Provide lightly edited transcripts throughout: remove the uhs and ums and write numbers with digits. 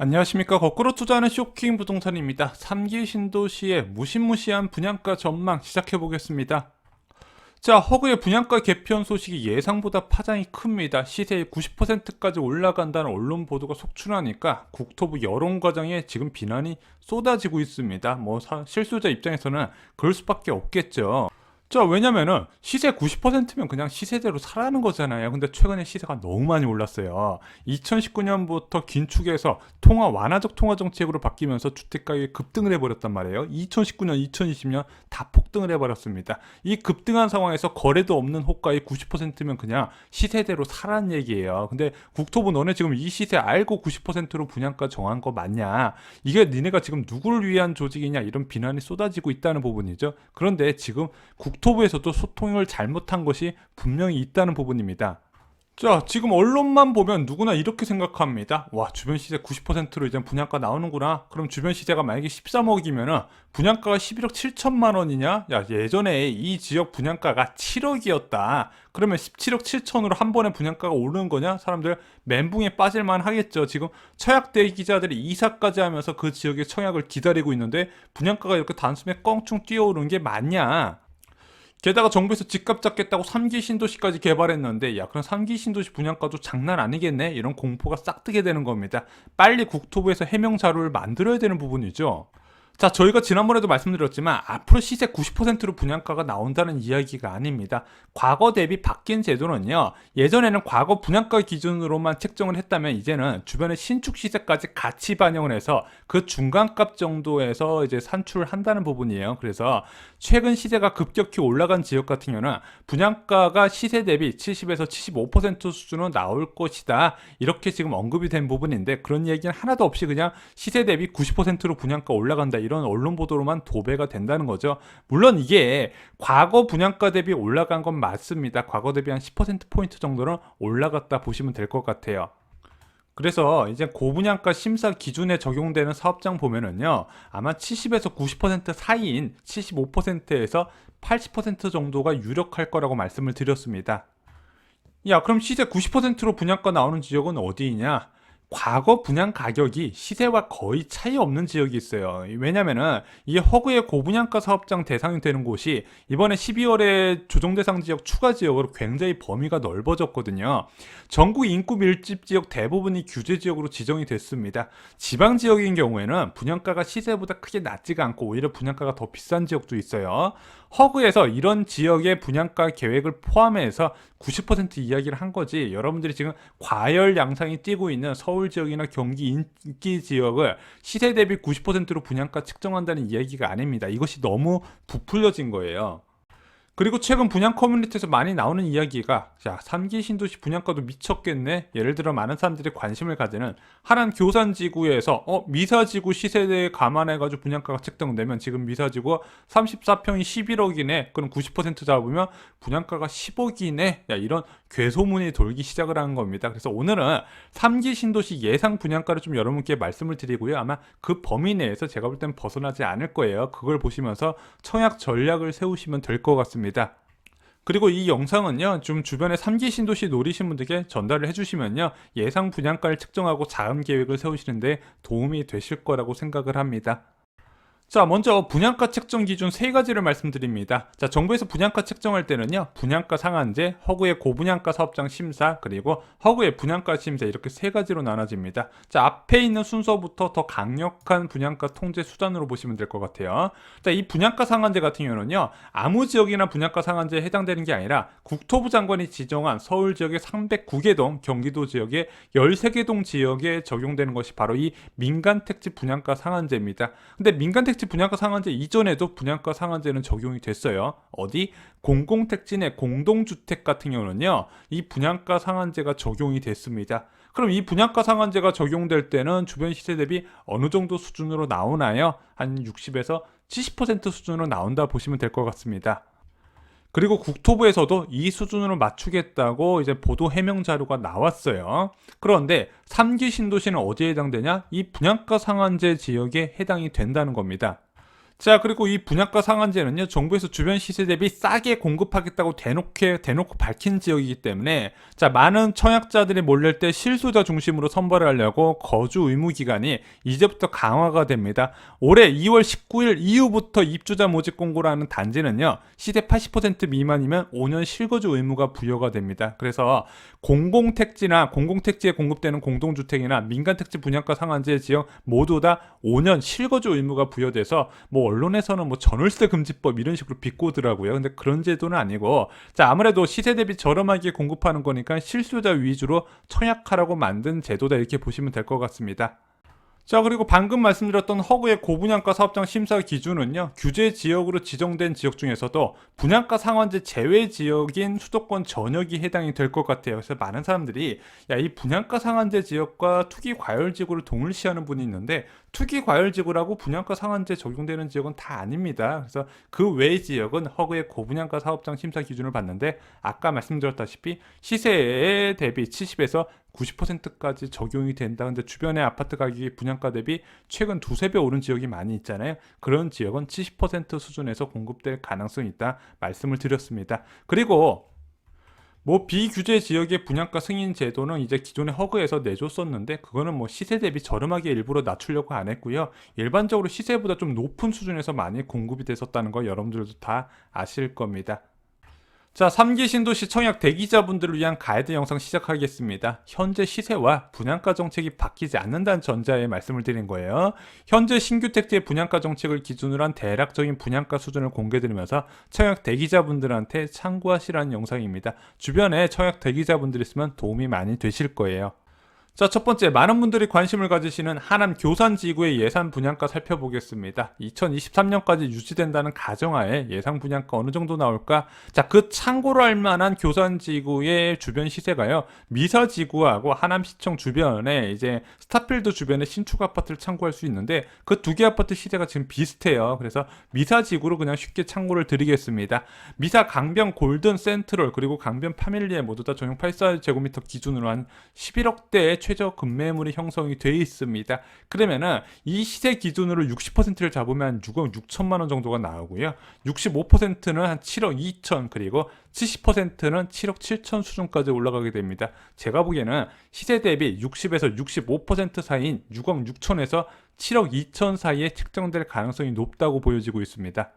안녕하십니까. 거꾸로 투자하는 쇼킹 부동산입니다. 3기 신도시의 무시무시한 분양가 전망 시작해보겠습니다. 자, 허그의 분양가 개편 소식이 예상보다 파장이 큽니다. 시세의 90%까지 올라간다는 언론 보도가 속출하니까 국토부 여론 과정에 지금 비난이 쏟아지고 있습니다. 실수요자 입장에서는 그럴 수밖에 없겠죠. 자, 왜냐면은 시세 90%면 그냥 시세대로 사라는 거잖아요. 근데 최근에 시세가 너무 많이 올랐어요. 2019년부터 긴축해서 완화적 통화 정책으로 바뀌면서 주택 가격이 급등을 해버렸단 말이에요. 2019년, 2020년 다 폭등을 해버렸습니다. 이 급등한 상황에서 거래도 없는 호가의 90%면 그냥 시세대로 사라는 얘기예요. 근데 국토부 너네 지금 이 시세 알고 90%로 분양가 정한 거 맞냐? 이게 니네가 지금 누구를 위한 조직이냐? 이런 비난이 쏟아지고 있다는 부분이죠. 그런데 지금 국토부에서도 소통을 잘못한 것이 분명히 있다는 부분입니다. 자, 지금 언론만 보면 누구나 이렇게 생각합니다. 와, 주변 시세 90%로 이제 분양가 나오는구나. 그럼 주변 시세가 만약에 13억이면은 분양가가 11억 7천만 원이냐? 야, 예전에 이 지역 분양가가 7억이었다. 그러면 17억 7천으로 한 번에 분양가가 오르는 거냐? 사람들 멘붕에 빠질만 하겠죠. 지금 청약대 기자들이 이사까지 하면서 그 지역의 청약을 기다리고 있는데 분양가가 이렇게 단숨에 껑충 뛰어오르는 게 맞냐? 게다가 정부에서 집값 잡겠다고 3기 신도시까지 개발했는데 야, 그럼 3기 신도시 분양가도 장난 아니겠네? 이런 공포가 싹 뜨게 되는 겁니다. 빨리 국토부에서 해명 자료를 만들어야 되는 부분이죠. 자, 저희가 지난번에도 말씀드렸지만 앞으로 시세 90%로 분양가가 나온다는 이야기가 아닙니다. 과거 대비 바뀐 제도는요. 예전에는 과거 분양가 기준으로만 책정을 했다면 이제는 주변의 신축 시세까지 같이 반영을 해서 그 중간값 정도에서 이제 산출을 한다는 부분이에요. 그래서 최근 시세가 급격히 올라간 지역 같은 경우는 분양가가 시세 대비 70에서 75% 수준으로 나올 것이다. 이렇게 지금 언급이 된 부분인데 그런 얘기는 하나도 없이 그냥 시세 대비 90%로 분양가 올라간다. 이런 언론 보도로만 도배가 된다는 거죠. 물론 이게 과거 분양가 대비 올라간 건 맞습니다. 과거 대비 한 10%포인트 정도는 올라갔다 보시면 될 것 같아요. 그래서 이제 고분양가 심사 기준에 적용되는 사업장 보면은요, 아마 70에서 90% 사이인 75%에서 80% 정도가 유력할 거라고 말씀을 드렸습니다. 야, 그럼 시세 90%로 분양가 나오는 지역은 어디이냐? 과거 분양 가격이 시세와 거의 차이 없는 지역이 있어요. 왜냐면은 이 허그의 고분양가 사업장 대상이 되는 곳이 이번에 12월에 조정 대상 지역 추가 지역으로 굉장히 범위가 넓어졌거든요. 전국 인구 밀집 지역 대부분이 규제 지역으로 지정이 됐습니다. 지방 지역인 경우에는 분양가가 시세보다 크게 낮지가 않고 오히려 분양가가 더 비싼 지역도 있어요. 허그에서 이런 지역의 분양가 계획을 포함해서 90% 이야기를 한 거지, 여러분들이 지금 과열 양상이 뛰고 있는 서울 지역이나 경기 인기 지역을 시세 대비 90%로 분양가 측정한다는 이야기가 아닙니다. 이것이 너무 부풀려진 거예요. 그리고 최근 분양 커뮤니티에서 많이 나오는 이야기가, 자, 3기 신도시 분양가도 미쳤겠네. 예를 들어 많은 사람들이 관심을 가지는 하남 교산지구에서 미사지구 시세대에 감안해가지고 분양가가 책정되면 지금 미사지구 34평이 11억이네. 그럼 90% 잡으면 분양가가 10억이네. 야, 이런 괴소문이 돌기 시작을 하는 겁니다. 그래서 오늘은 3기 신도시 예상 분양가를 좀 여러분께 말씀을 드리고요. 아마 그 범위 내에서 제가 볼 땐 벗어나지 않을 거예요. 그걸 보시면서 청약 전략을 세우시면 될 것 같습니다. 그리고 이 영상은요, 좀 주변에 3기 신도시 노리신 분들께 전달을 해주시면요, 예상 분양가를 측정하고 자금 계획을 세우시는데 도움이 되실 거라고 생각을 합니다. 자, 먼저 분양가 책정 기준 세 가지를 말씀드립니다. 자, 정부에서 분양가 책정할 때는요, 분양가 상한제, 허그의 고분양가 사업장 심사, 그리고 허그의 분양가 심사, 이렇게 세 가지로 나눠집니다. 자, 앞에 있는 순서부터 더 강력한 분양가 통제 수단으로 보시면 될 것 같아요. 자, 이 분양가 상한제 같은 경우는요, 아무 지역이나 분양가 상한제에 해당되는 게 아니라 국토부 장관이 지정한 서울 지역의 309개 동, 경기도 지역의 13개 동 지역에 적용되는 것이 바로 이 민간택지 분양가 상한제입니다. 근데 민간택지 분양가 상한제 이전에도 분양가 상한제는 적용이 됐어요. 어디? 공공택지 내 공동주택 같은 경우는요, 이 분양가 상한제가 적용이 됐습니다. 그럼 이 분양가 상한제가 적용될 때는 주변 시세 대비 어느 정도 수준으로 나오나요? 한 60에서 70% 수준으로 나온다 보시면 될 것 같습니다. 그리고 국토부에서도 이 수준으로 맞추겠다고 이제 보도 해명 자료가 나왔어요. 그런데 3기 신도시는 어디에 해당되냐? 이 분양가 상한제 지역에 해당이 된다는 겁니다. 자, 그리고 이 분양가 상한제는요, 정부에서 주변 시세 대비 싸게 공급하겠다고 대놓고 밝힌 지역이기 때문에, 자, 많은 청약자들이 몰릴 때 실수자 중심으로 선발을 하려고 거주 의무 기간이 이제부터 강화가 됩니다. 올해 2월 19일 이후부터 입주자 모집 공고를 하는 단지는요, 시세 80% 미만이면 5년 실거주 의무가 부여가 됩니다. 그래서 공공택지에 공급되는 공동주택이나 민간택지 분양가 상한제 지역 모두 다 5년 실거주 의무가 부여돼서 언론에서는 전월세 금지법 이런 식으로 비꼬더라고요. 근데 그런 제도는 아니고, 자, 아무래도 시세 대비 저렴하게 공급하는 거니까 실수요자 위주로 청약하라고 만든 제도다, 이렇게 보시면 될 것 같습니다. 자, 그리고 방금 말씀드렸던 허그의 고분양가 사업장 심사 기준은요, 규제 지역으로 지정된 지역 중에서도 분양가 상한제 제외 지역인 수도권 전역이 해당이 될 것 같아요. 그래서 많은 사람들이 이 분양가 상한제 지역과 투기 과열 지구를 동일시하는 분이 있는데, 투기 과열 지구라고 분양가 상한제 적용되는 지역은 다 아닙니다. 그래서 그 외의 지역은 허그의 고분양가 사업장 심사 기준을 봤는데, 아까 말씀드렸다시피 시세에 대비 70에서 90%까지 적용이 된다. 근데 주변의 아파트 가격이 분양가 대비 최근 두세 배 오른 지역이 많이 있잖아요. 그런 지역은 70% 수준에서 공급될 가능성이 있다 말씀을 드렸습니다. 그리고 비규제 지역의 분양가 승인 제도는 이제 기존의 허그에서 내줬었는데, 그거는 시세 대비 저렴하게 일부러 낮추려고 안 했고요. 일반적으로 시세보다 좀 높은 수준에서 많이 공급이 됐었다는 거 여러분들도 다 아실 겁니다. 자, 3기 신도시 청약 대기자분들을 위한 가이드 영상 시작하겠습니다. 현재 시세와 분양가 정책이 바뀌지 않는다는 전제하에 말씀을 드린 거예요. 현재 신규 택지의 분양가 정책을 기준으로 한 대략적인 분양가 수준을 공개드리면서 청약 대기자분들한테 참고하시라는 영상입니다. 주변에 청약 대기자분들 있으면 도움이 많이 되실 거예요. 자, 첫 번째, 많은 분들이 관심을 가지시는 하남 교산지구의 예산 분양가 살펴보겠습니다. 2023년까지 유지된다는 가정하에 예상 분양가 어느 정도 나올까? 자, 그 참고로 할 만한 교산지구의 주변 시세가요, 미사지구하고 하남시청 주변에 이제 스타필드 주변에 신축 아파트를 참고할 수 있는데, 그 두 개 아파트 시세가 지금 비슷해요. 그래서 미사지구로 그냥 쉽게 참고를 드리겠습니다. 미사 강변 골든 센트럴 그리고 강변 파밀리에 모두 다 전용 84제곱미터 기준으로 한 11억대의 최저 급매물이 형성이 되어 있습니다. 그러면은 이 시세 기준으로 60%를 잡으면 6억 6천만 원 정도가 나오고요. 65%는 한 7억 2천, 그리고 70%는 7억 7천 수준까지 올라가게 됩니다. 제가 보기에는 시세 대비 60에서 65% 사이인 6억 6천에서 7억 2천 사이에 책정될 가능성이 높다고 보여지고 있습니다.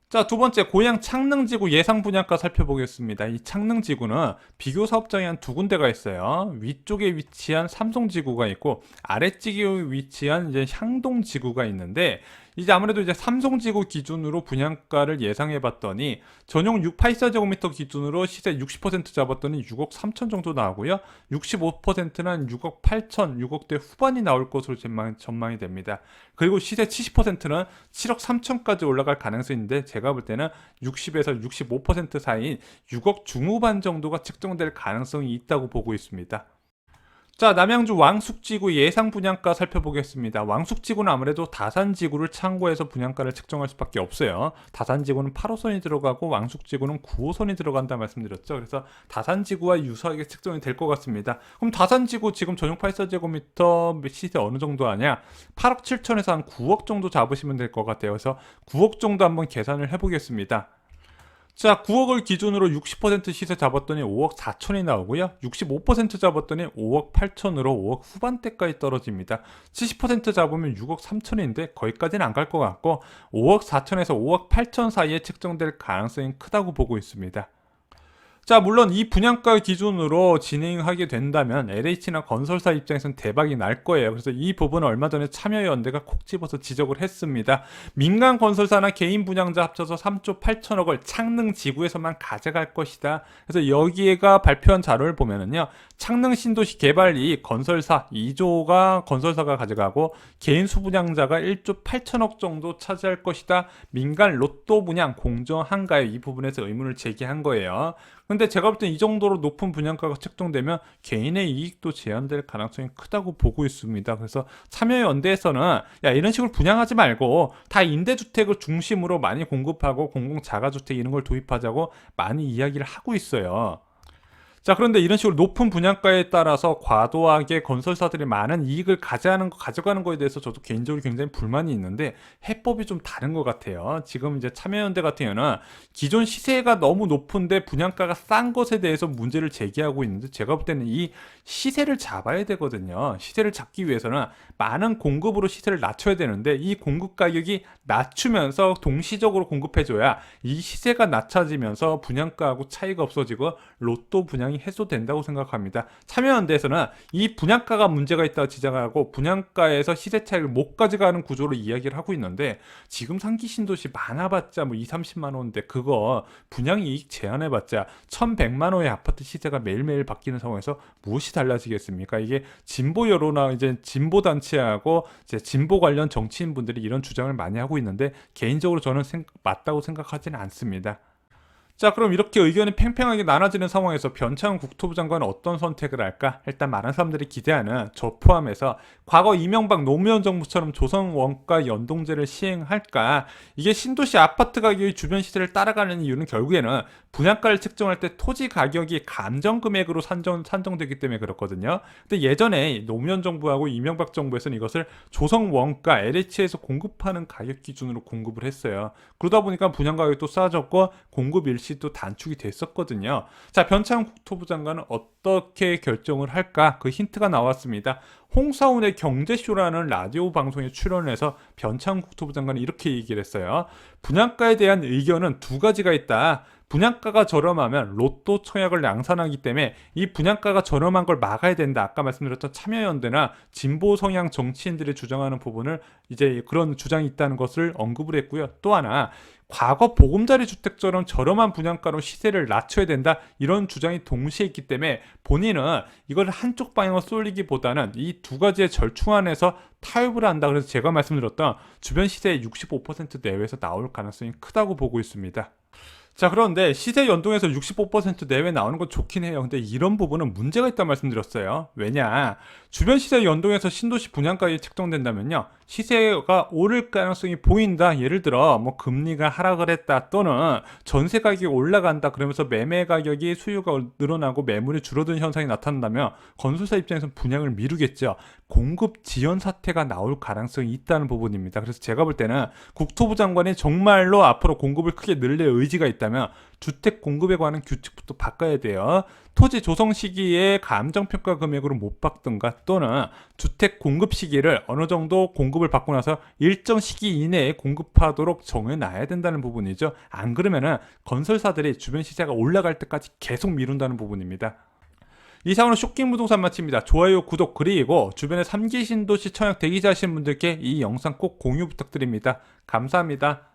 자, 두 번째, 고양 창릉지구 예상 분양가 살펴보겠습니다. 이 창릉지구는 비교 사업장이 한 두 군데가 있어요. 위쪽에 위치한 삼성지구가 있고, 아래쪽에 위치한 이제 향동지구가 있는데, 이제 아무래도 이제 삼성지구 기준으로 분양가를 예상해 봤더니, 전용 684제곱미터 기준으로 시세 60% 잡았더니 6억 3천 정도 나오고요. 65%는 6억 8천, 6억대 후반이 나올 것으로 전망이 됩니다. 그리고 시세 70%는 7억 3천까지 올라갈 가능성인데, 제가 볼 때는 60에서 65% 사이인 6억 중후반 정도가 책정될 가능성이 있다고 보고 있습니다. 자, 남양주 왕숙지구 예상 분양가 살펴보겠습니다. 왕숙지구는 아무래도 다산지구를 참고해서 분양가를 책정할 수밖에 없어요. 다산지구는 8호선이 들어가고 왕숙지구는 9호선이 들어간다 말씀드렸죠. 그래서 다산지구와 유사하게 책정이 될 것 같습니다. 그럼 다산지구 지금 전용 84제곱미터 시세 어느 정도 하냐? 8억 7천에서 한 9억 정도 잡으시면 될 것 같아요. 그래서 9억 정도 한번 계산을 해보겠습니다. 자, 9억을 기준으로 60% 시세 잡았더니 5억 4천이 나오고요. 65% 잡았더니 5억 8천으로 5억 후반대까지 떨어집니다. 70% 잡으면 6억 3천인데 거기까지는 안 갈 것 같고, 5억 4천에서 5억 8천 사이에 책정될 가능성이 크다고 보고 있습니다. 자, 물론 이 분양가 기준으로 진행하게 된다면 LH나 건설사 입장에서는 대박이 날 거예요. 그래서 이 부분은 얼마 전에 참여연대가 콕 집어서 지적을 했습니다. 민간 건설사나 개인 분양자 합쳐서 3조 8천억을 창릉 지구에서만 가져갈 것이다. 그래서 여기가 발표한 자료를 보면은요, 창릉 신도시 개발 이익 건설사 2조가 건설사가 가져가고, 개인 수분양자가 1조 8천억 정도 차지할 것이다. 민간 로또 분양 공정한가요? 이 부분에서 의문을 제기한 거예요. 근데 제가 볼 땐 이 정도로 높은 분양가가 책정되면 개인의 이익도 제한될 가능성이 크다고 보고 있습니다. 그래서 참여연대에서는 이런 식으로 분양하지 말고 다 임대주택을 중심으로 많이 공급하고 공공자가주택 이런 걸 도입하자고 많이 이야기를 하고 있어요. 자, 그런데 이런 식으로 높은 분양가에 따라서 과도하게 건설사들이 많은 이익을 가져가는 거에 대해서 저도 개인적으로 굉장히 불만이 있는데 해법이 좀 다른 것 같아요. 지금 이제 참여연대 같은 경우는 기존 시세가 너무 높은데 분양가가 싼 것에 대해서 문제를 제기하고 있는데 제가 볼 때는 이 시세를 잡아야 되거든요. 시세를 잡기 위해서는 많은 공급으로 시세를 낮춰야 되는데 이 공급 가격이 낮추면서 동시적으로 공급해줘야 이 시세가 낮춰지면서 분양가하고 차이가 없어지고 로또 분양이 해소된다고 생각합니다. 참여연대에서는 이 분양가가 문제가 있다고 지적하고 분양가에서 시세 차익을 못 가져가는 구조로 이야기를 하고 있는데 지금 상기 신도시 많아봤자 뭐 2, 30만 원인데 그거 분양이익 제한해봤자 1,100만 원의 아파트 시세가 매일매일 바뀌는 상황에서 무엇이 달라지겠습니까? 이게 진보 여론이나 이제 진보 단체하고 이제 진보 관련 정치인분들이 이런 주장을 많이 하고 있는데 개인적으로 저는 맞다고 생각하지는 않습니다. 자, 그럼 이렇게 의견이 팽팽하게 나눠지는 상황에서 변창흠 국토부 장관은 어떤 선택을 할까? 일단 많은 사람들이 기대하는 저 포함해서 과거 이명박 노무현 정부처럼 조성 원가 연동제를 시행할까? 이게 신도시 아파트 가격이 주변 시세를 따라가는 이유는 결국에는 분양가를 측정할 때 토지 가격이 감정 금액으로 산정되기 때문에 그렇거든요. 근데 예전에 노무현 정부하고 이명박 정부에서는 이것을 조성 원가 LH에서 공급하는 가격 기준으로 공급을 했어요. 그러다 보니까 분양 가격도 싸졌고 공급 일시도 단축이 됐었거든요. 자, 변창흠 국토부 장관은 어떻게 결정을 할까? 그 힌트가 나왔습니다. 홍사운의 경제쇼라는 라디오 방송에 출연해서 변창흠 국토부 장관이 이렇게 얘기를 했어요. 분양가에 대한 의견은 두 가지가 있다. 분양가가 저렴하면 로또 청약을 양산하기 때문에 이 분양가가 저렴한 걸 막아야 된다. 아까 말씀드렸던 참여연대나 진보 성향 정치인들이 주장하는 부분을 이제 그런 주장이 있다는 것을 언급을 했고요. 또 하나 과거 보금자리 주택처럼 저렴한 분양가로 시세를 낮춰야 된다 이런 주장이 동시에 있기 때문에 본인은 이걸 한쪽 방향으로 쏠리기보다는 이 두 가지의 절충안에서 타협을 한다. 그래서 제가 말씀드렸던 주변 시세의 65% 내외에서 나올 가능성이 크다고 보고 있습니다. 자, 그런데 시세 연동에서 65% 내외 나오는 건 좋긴 해요. 근데 이런 부분은 문제가 있다는 말씀드렸어요. 왜냐? 주변 시세 연동에서 신도시 분양가격이 책정된다면요. 시세가 오를 가능성이 보인다. 예를 들어 뭐 금리가 하락을 했다 또는 전세 가격이 올라간다. 그러면서 매매 가격이 수요가 늘어나고 매물이 줄어드는 현상이 나타난다면 건설사 입장에서는 분양을 미루겠죠. 공급 지연 사태가 나올 가능성이 있다는 부분입니다. 그래서 제가 볼 때는 국토부 장관이 정말로 앞으로 공급을 크게 늘릴 의지가 있다면 주택 공급에 관한 규칙부터 바꿔야 돼요. 토지 조성 시기에 감정평가 금액으로 못 받든가 또는 주택 공급 시기를 어느 정도 공급을 받고 나서 일정 시기 이내에 공급하도록 정해놔야 된다는 부분이죠. 안 그러면은 건설사들이 주변 시세가 올라갈 때까지 계속 미룬다는 부분입니다. 이상으로 쇼킹 부동산 마칩니다. 좋아요, 구독, 그리고 주변에 3기 신도시 청약 대기자하시는 분들께 이 영상 꼭 공유 부탁드립니다. 감사합니다.